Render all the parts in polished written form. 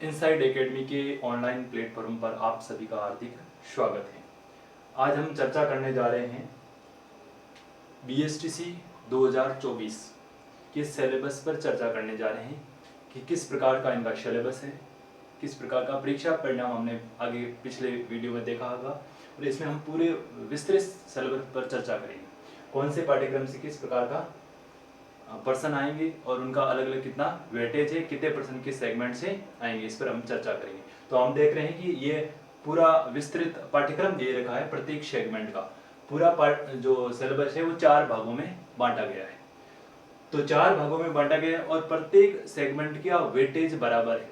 Inside academy के online platform पर आप सभी का हार्दिक स्वागत है। आज हम चर्चा करने जा रहे हैं बीएसटीसी 2024 के सिलेबस पर चर्चा करने जा रहे हैं कि किस प्रकार का इनका सिलेबस है, किस प्रकार का परीक्षा परिणाम हमने आगे पिछले वीडियो में देखा होगा और इसमें हम पूरे विस्तृत सिलेबस पर चर्चा करेंगे। कौन से पाठ्यक्रम से किस प्रकार का पर्सन आएंगे और उनका अलग अलग कितना वेटेज है, कितने परसेंट किस सेगमेंट से आएंगे, इस पर हम चर्चा करेंगे। तो हम देख रहे हैं कि ये पूरा विस्तृत पाठ्यक्रम दे रखा है। प्रत्येक सेगमेंट का पूरा जो सिलेबस है वो 4 भागों में बांटा गया है। तो 4 भागों में बांटा गया है और प्रत्येक सेगमेंट का वेटेज बराबर है।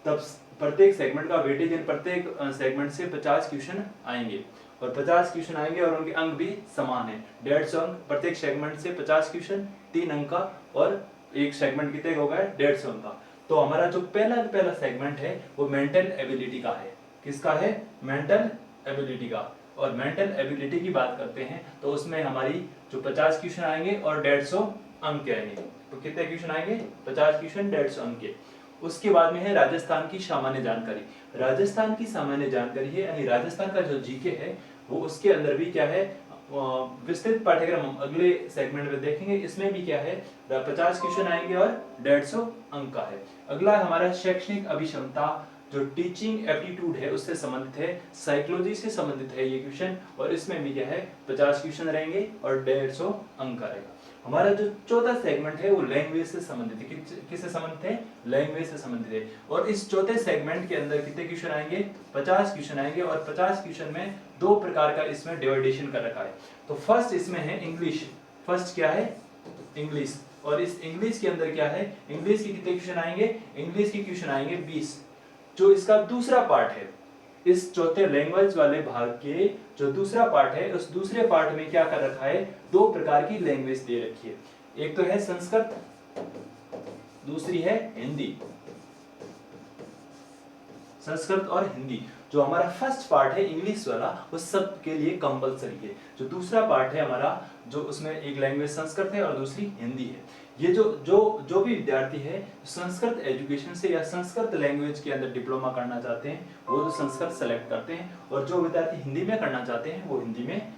तब प्रत्येक सेगमेंट का वेटेज प्रत्येक सेगमेंट से 50 क्वेश्चन आएंगे और 50 क्वेश्चन आएंगे और उनके अंक भी समान है। 150 अंक प्रत्येक सेगमेंट से 50 क्वेश्चन 3 अंक का और एक सेगमेंट कितने हो गया 150 अंक का। तो हमारा जो पहला सेगमेंट है वो मेंटल एबिलिटी का है। किसका है? मेंटल एबिलिटी का। और मेंटल एबिलिटी की बात करते हैं तो उसमें हमारी जो 50 क्वेश्चन आएंगे और 150 अंक के आएंगे। तो कितने क्वेश्चन आएंगे? 50 क्वेश्चन 150 अंक के। उसके बाद में है राजस्थान की सामान्य जानकारी। राजस्थान की सामान्य जानकारी है यानी राजस्थान का जो जीके है वो उसके अंदर भी क्या है विस्तृत पाठ्यक्रम हम अगले सेगमेंट में देखेंगे। इसमें भी क्या है 50 क्वेश्चन आएंगे और 150 अंक का है। अगला हमारा शैक्षणिक अभिक्षमता जो टीचिंग एप्टीट्यूड है उससे संबंधित है, साइकोलॉजी से संबंधित है ये क्वेश्चन और इसमें भी क्या है 50 क्वेश्चन रहेंगे और 150 अंक का रहेगा। हमारा जो चौथा सेगमेंट है वो लैंग्वेज से संबंधित है। किससे संबंधित है? लैंग्वेज से संबंधित है। और इस चौथे सेगमेंट के अंदर कितने क्वेश्चन आएंगे? 50 क्वेश्चन आएंगे और 50 क्वेश्चन में 2 प्रकार का इसमें डिवाइडेशन कर रखा है। तो फर्स्ट इसमें है इंग्लिश। फर्स्ट क्या है? इंग्लिश। और इस इंग्लिश के अंदर क्या है? इंग्लिश के कितने क्वेश्चन आएंगे? इंग्लिश के क्वेश्चन आएंगे 20। जो इसका दूसरा पार्ट है, इस चौथे लैंग्वेज वाले भाग के जो दूसरा पार्ट है उस दूसरे पार्ट में क्या कर रखा है 2 प्रकार की लैंग्वेज दे रखी है। एक तो है संस्कृत, दूसरी है हिंदी। संस्कृत और हिंदी। जो हमारा फर्स्ट पार्ट है इंग्लिश वाला वो सबके लिए कंपलसरी है। जो दूसरा पार्ट है हमारा जो उसमें एक लैंग्वेज संस्कृत है और दूसरी हिंदी है। ये जो भी विद्यार्थी है संस्कृत एजुकेशन से या संस्कृत लैंग्वेज के अंदर डिप्लोमा करना चाहते हैं वो तो संस्कृत सेलेक्ट करते हैं और जो विद्यार्थी हिंदी में करना चाहते हैं वो हिंदी में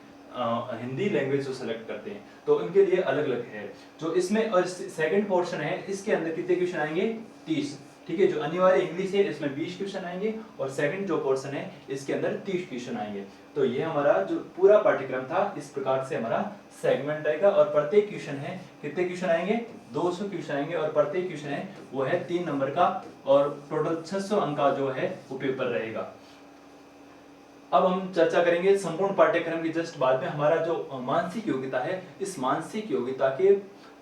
हिंदी लैंग्वेज को सेलेक्ट करते हैं। तो उनके लिए अलग अलग है। जो इसमें और सेकंड पोर्शन है इसके अंदर कितने क्वेश्चन आएंगे? 30। ठीक है। जो अनिवार्य इंग्लिश है इसमें 20 क्वेश्चन आएंगे और सेकंड जो पोर्शन है इसके अंदर 30 क्वेश्चन आएंगे। तो ये हमारा जो पूरा पाठ्यक्रम था इस प्रकार से हमारा सेगमेंट आएगा और प्रत्येक क्वेश्चन है कितने क्वेश्चन आएंगे? 200 क्वेश्चन आएंगे और प्रत्येक क्वेश्चन है वो है 3 नंबर का और टोटल 600 अंक का जो है वो पेपर रहेगा। अब हम चर्चा करेंगे संपूर्ण पाठ्यक्रम के जस्ट बाद में हमारा जो मानसिक योग्यता है इस मानसिक योग्यता के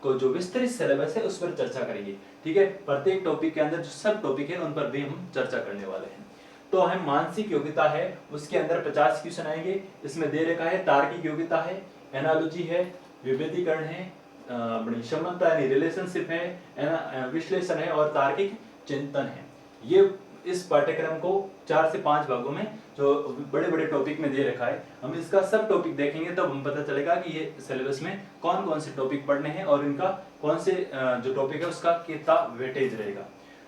को जो विस्तृत सिलेबस है उस पर चर्चा करेंगे। ठीक है। प्रत्येक टॉपिक के अंदर जो सब टॉपिक है उन पर भी हम चर्चा करने वाले हैं। तो हम मानसिक योग्यता है उसके अंदर 50 क्वेश्चन आएंगे। इसमें दे रखा है तार्किक योग्यता है, एनालॉजी है, विभेदीकरण है, क्षमता यानी रिलेशनशिप है, विश्लेषण है और तार्किक चिंतन है। ये इस पाठ्यक्रम को 4 से 5 भागों में जो बड़े बड़े टॉपिक में दे रखा है हम इसका सब टॉपिक देखेंगे तब हम पता चलेगा कि ये सिलेबस में कौन कौन से टॉपिक पढ़ने हैं और इनका कौन से जो टॉपिक है उसका कितना वेटेज रहेगा।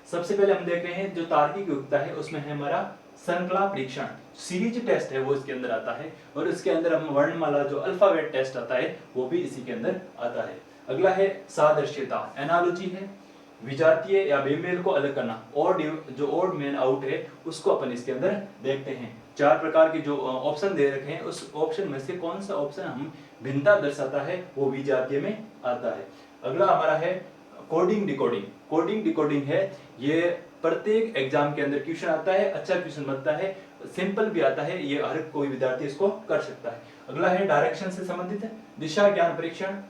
सबसे पहले हम देख रहे हैं जो तार्किक योग्यता है उसमें है हमारा श्रृंखला परीक्षण सीरीज टेस्ट है वो इसके अंदर आता है और इसके अंदर हम वर्णमाला जो अल्फाबेट टेस्ट आता है वो भी इसी के अंदर आता है। अगला है सादृश्यता, एनालॉजी है, विजातीय या बेमेल को अलग करना और जो ओड मैन आउट है उसको अपन इसके अंदर देखते हैं। 4 प्रकार के जो ऑप्शन दे रखे हैं उस ऑप्शन में से कौन सा ऑप्शन हम भिन्नता दर्शाता है वो विजातीय में आता है। अगला हमारा है कोडिंग डिकोडिंग। कोडिंग डिकोडिंग है ये प्रत्येक एग्जाम के अंदर क्वेश्चन आता है, अच्छा क्वेश्चन बनता है, सिंपल भी आता है, ये हर कोई विद्यार्थी इसको कर सकता है। अगला है डायरेक्शन से संबंधित है, दिशा ज्ञान परीक्षण,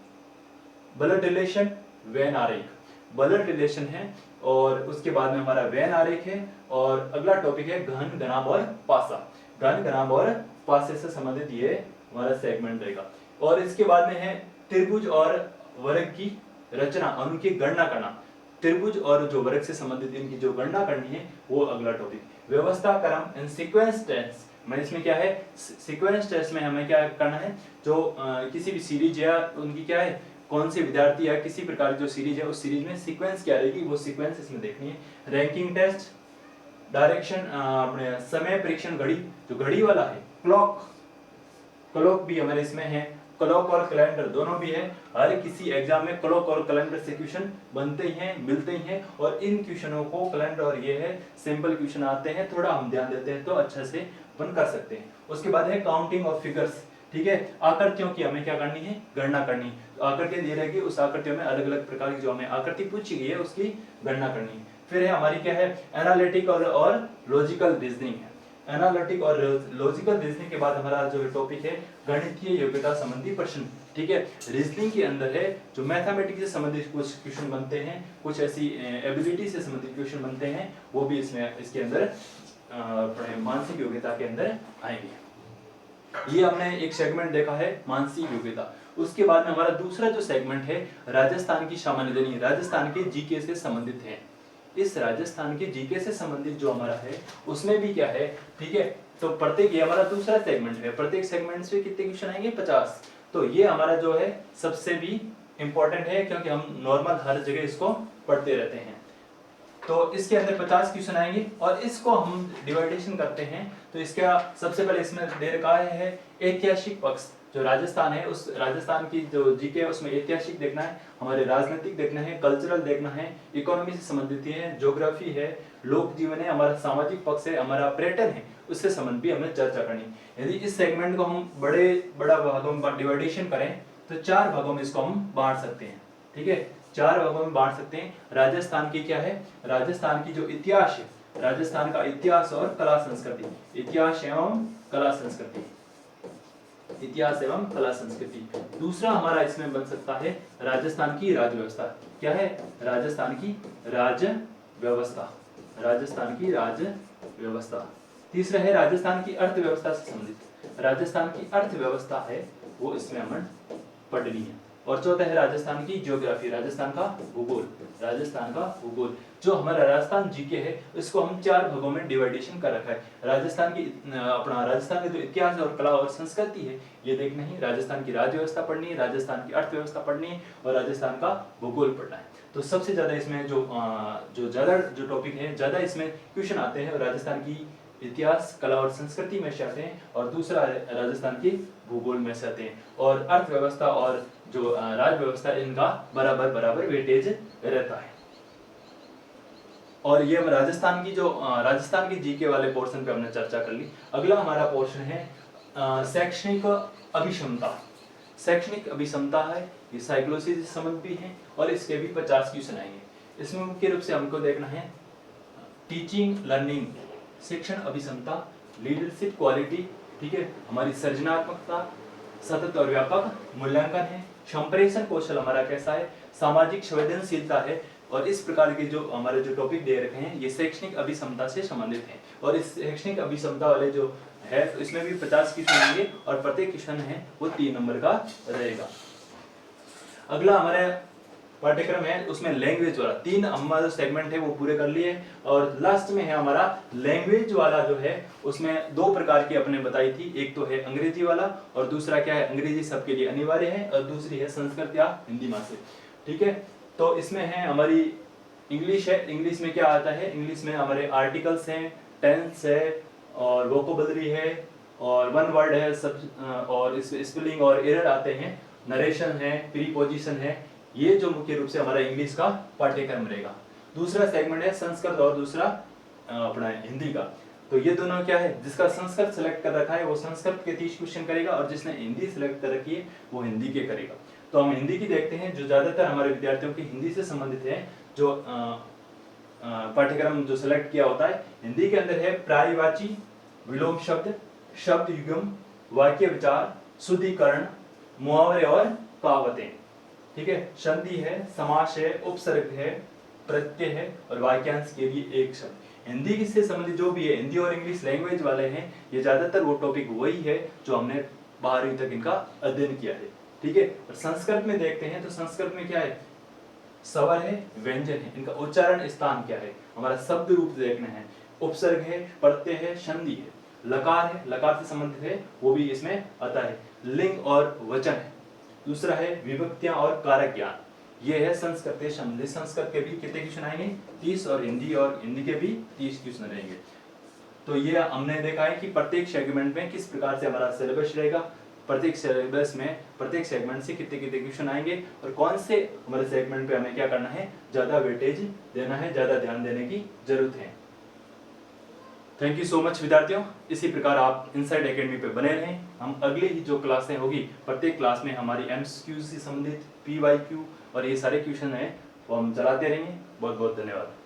ब्लड रिलेशन, वेन आरेख। ब्लड रिलेशन है और उसके बाद में हमारा वेन आरेख है और अगला टॉपिक है घन, घनाभ और पासा। घन, घनाभ और पासे से संबंधित ये हमारा सेगमेंट रहेगा। और इसके बाद में है त्रिभुज और वर्ग की रचना, उनकी गणना करना। त्रिभुज और जो वर्ग से संबंधित इनकी जो गणना करनी है वो अगला टॉपिक। व्यवस्था क्रम एंड सीक्वेंस टेस्ट, मैं इसमें क्या है सीक्वेंस टेस्ट में हमें क्या करना है जो किसी भी सीरीज या उनकी क्या है कौन से विद्यार्थी या किसी प्रकार की जो सीरीज है उस सीरीज में सीक्वेंस क्या रहेगी वो सीक्वेंस इसमें देखनी है। रैंकिंग टेस्ट, डायरेक्शन अपने समय प्रेक्षण घड़ी, जो घड़ी वाला है, क्लॉक भी हमारे इसमें है। क्लॉक और कैलेंडर दोनों भी है। हर किसी एग्जाम में क्लॉक और कैलेंडर से क्वेश्चन बनते ही हैं, मिलते ही हैं, और इन क्वेश्चनों को कैलेंडर और ये है सिंपल क्वेश्चन आते हैं, थोड़ा हम ध्यान देते हैं तो अच्छे से अपन कर सकते हैं। उसके बाद है काउंटिंग ऑफ फिगर्स, ठीक है, आकृतियों की हमें क्या करनी है, गणना करनी है। तो आकृतियां दे रहेगी, उस आकृतियों में अलग अलग प्रकार की जो हमें आकृति पूछी गई है उसकी गणना करनी है। फिर है हमारी क्या है, एनालिटिक और लॉजिकल रीजनिंग है। एनालिटिक और लॉजिकल रीजनिंग के बाद हमारा जो टॉपिक है गणितीय योग्यता संबंधी प्रश्न, ठीक है। रीजनिंग के अंदर है जो मैथमेटिक्स से संबंधित कुछ क्वेश्चन बनते हैं, कुछ ऐसी एबिलिटी से संबंधित क्वेश्चन बनते हैं, वो भी इसमें इसके अंदर मानसिक योग्यता के अंदर आएंगे। ये हमने एक सेगमेंट देखा है मानसिक योग्यता। उसके बाद में हमारा दूसरा जो सेगमेंट है राजस्थान की सामान्य ज्ञान, राजस्थान के जीके से संबंधित है। इस राजस्थान के जीके से संबंधित जो हमारा है उसमें भी क्या है, ठीक है, तो प्रत्येक, ये हमारा दूसरा सेगमेंट है, प्रत्येक सेगमेंट से कितने क्वेश्चन आएंगे, 50। तो ये हमारा जो है सबसे भी इंपॉर्टेंट है, क्योंकि हम नॉर्मल हर जगह इसको पढ़ते रहते हैं। तो इसके अंदर 50 क्वेश्चन आएंगे और इसको हम डिवाइडेशन करते हैं। तो इसका सबसे पहले इसमें दे रखा है ऐतिहासिक पक्ष, जो राजस्थान है उस राजस्थान की जो जीके है उसमें ऐतिहासिक देखना है, हमारे राजनीतिक देखना है, कल्चरल देखना है, इकोनॉमी से संबंधित है, ज्योग्राफी है, लोक जीवन है, हमारा सामाजिक पक्ष है, हमारा पर्यटन है, उससे संबंध भी हमें चर्चा करनी। यदि इस सेगमेंट को हम बड़ा भागों में डिवाइडेशन करें तो 4 भागों में इसको हम बांट सकते हैं, ठीक है, 4 भागों में बांट सकते हैं। राजस्थान की क्या है, राजस्थान की जो इतिहास है, राजस्थान का इतिहास और कला संस्कृति, इतिहास एवं कला संस्कृति, इतिहास एवं कला संस्कृति। दूसरा हमारा इसमें बन सकता है राजस्थान की राज्य व्यवस्था, क्या है, राजस्थान की राज्य व्यवस्था, राजस्थान की राज्य व्यवस्था। तीसरा है राजस्थान की अर्थव्यवस्था से संबंधित, राजस्थान की अर्थव्यवस्था है वो इसमें हमें पढ़नी है। और चौथा है राजस्थान की ज्योग्राफी, राजस्थान का भूगोल, राजस्थान का भूगोल। जो हमारा राजस्थान जीके है इसको हम 4 भागों में डिवाइडेशन कर रखा है। राजस्थान की अपना राजस्थान का जो इतिहास और कला और संस्कृति है ये देखना है, राजस्थान की राज्य व्यवस्था पढ़नी है, राजस्थान की अर्थव्यवस्था पढ़नी है और राजस्थान का भूगोल पढ़ना है। तो सबसे ज्यादा इसमें जो टॉपिक है, ज्यादा इसमें क्वेश्चन आते हैं राजस्थान की इतिहास, कला और संस्कृति में से आते हैं, और दूसरा राजस्थान की भूगोल में से आते हैं, और अर्थव्यवस्था और जो राज्य व्यवस्था इनका बराबर वेटेज रहता है। और ये राजस्थान की जीके वाले पोर्शन पे हमने चर्चा कर ली। अगला हमारा पोर्शन है शैक्षणिक अभिक्षमता। शैक्षणिक अभिक्षमता है, ये साइकोलॉजी से संबंध भी है और इसके भी 50 क्वेश्चन आएंगे। इसमें मुख्य रूप से हमको देखना है टीचिंग लर्निंग, शिक्षण अभिक्षमता, लीडरशिप क्वालिटी, ठीक है, हमारी सृजनात्मकता, सतत और व्यापक मूल्यांकन है, संप्रेषण कौशल हमारा कैसा है, सामाजिक संवेदनशीलता है। और इस प्रकार के जो हमारे जो टॉपिक दे रखे हैं ये शैक्षणिक अभिक्षमता से संबंधित हैं। और इस शैक्षणिक अभिक्षमता वाले जो है तो इसमें भी 50 क्वेश्चन होंगे और प्रत्येक क्वेश्चन है वो 3 नंबर का रहेगा। अगला हमारे पाठ्यक्रम है उसमें लैंग्वेज वाला, 3 हमारा सेगमेंट है वो पूरे कर लिए। और लास्ट में है हमारा लैंग्वेज वाला जो है उसमें 2 प्रकार की अपने बताई थी, एक तो है अंग्रेजी वाला और दूसरा क्या है, अंग्रेजी सबके लिए अनिवार्य है और दूसरी है संस्कृत या हिंदी भाषा, ठीक है। तो इसमें है हमारी इंग्लिश है, इंग्लिश में क्या आता है, इंग्लिश में हमारे आर्टिकल्स हैं, टेंस है और वोकेबुलरी है और वन वर्ड है सब, और स्पेलिंग और एरर आते हैं, नरेशन है, प्रीपोजिशन है। ये जो मुख्य रूप से हमारा इंग्लिश का पाठ्यक्रम रहेगा। दूसरा सेगमेंट है संस्कृत और दूसरा अपना हिंदी का। तो ये दोनों क्या है, जिसका संस्कृत सेलेक्ट कर रखा है वो संस्कृत के 30 क्वेश्चन करेगा और जिसने हिंदी सेलेक्ट कर रखी है वो हिंदी के करेगा। तो हम हिंदी की देखते हैं, जो ज्यादातर हमारे विद्यार्थियों की हिंदी से संबंधित है। जो पाठ्यक्रम जो सेलेक्ट किया होता है हिंदी के अंदर है पर्यायवाची, विलोम शब्द, शब्द युग्म, वाक्य विचार, शुद्धिकरण, मुहावरे और कहावतें, ठीक है, संधि है, समास है, उपसर्ग है, प्रत्यय है और वाक्यांश के लिए एक शब्द। हिंदी से संबंधित जो भी है, हिंदी और इंग्लिश लैंग्वेज वाले हैं, ये ज्यादातर वो टॉपिक वही है जो हमने 12वीं तक इनका अध्ययन किया है, ठीक है। और संस्कृत में देखते हैं तो संस्कृत में क्या है, स्वर है, व्यंजन है, इनका उच्चारण स्थान क्या है, हमारा शब्द रूप देखना है, उपसर्ग है, प्रत्यय है, संधि है, लकार है, लकार से संबंधित है वो भी इसमें आता है, लिंग और वचन है। दूसरा है विभक्तियां और कारक ज्ञान, ये है संस्कृत से संबंधित। संस्कृत के भी कितने क्वेश्चन आएंगे 30 और हिंदी के भी 30 क्वेश्चन रहेंगे। तो ये हमने देखा है कि प्रत्येक सेगमेंट में किस प्रकार से हमारा सिलेबस रहेगा, प्रत्येक सिलेबस में प्रत्येक सेगमेंट से कितने कितने क्वेश्चन आएंगे और कौन से हमारे सेगमेंट पे हमें क्या करना है, ज्यादा वेटेज देना है, ज्यादा ध्यान देने की जरूरत है। थैंक यू सो मच विद्यार्थियों, इसी प्रकार आप इनसाइड एकेडमी पे बने रहें। हम अगली ही जो क्लासें होगी, प्रत्येक क्लास में हमारी एमसीक्यू से संबंधित PYQ और ये सारे क्वेश्चन हैं वो हम चलाते रहेंगे। बहुत बहुत धन्यवाद।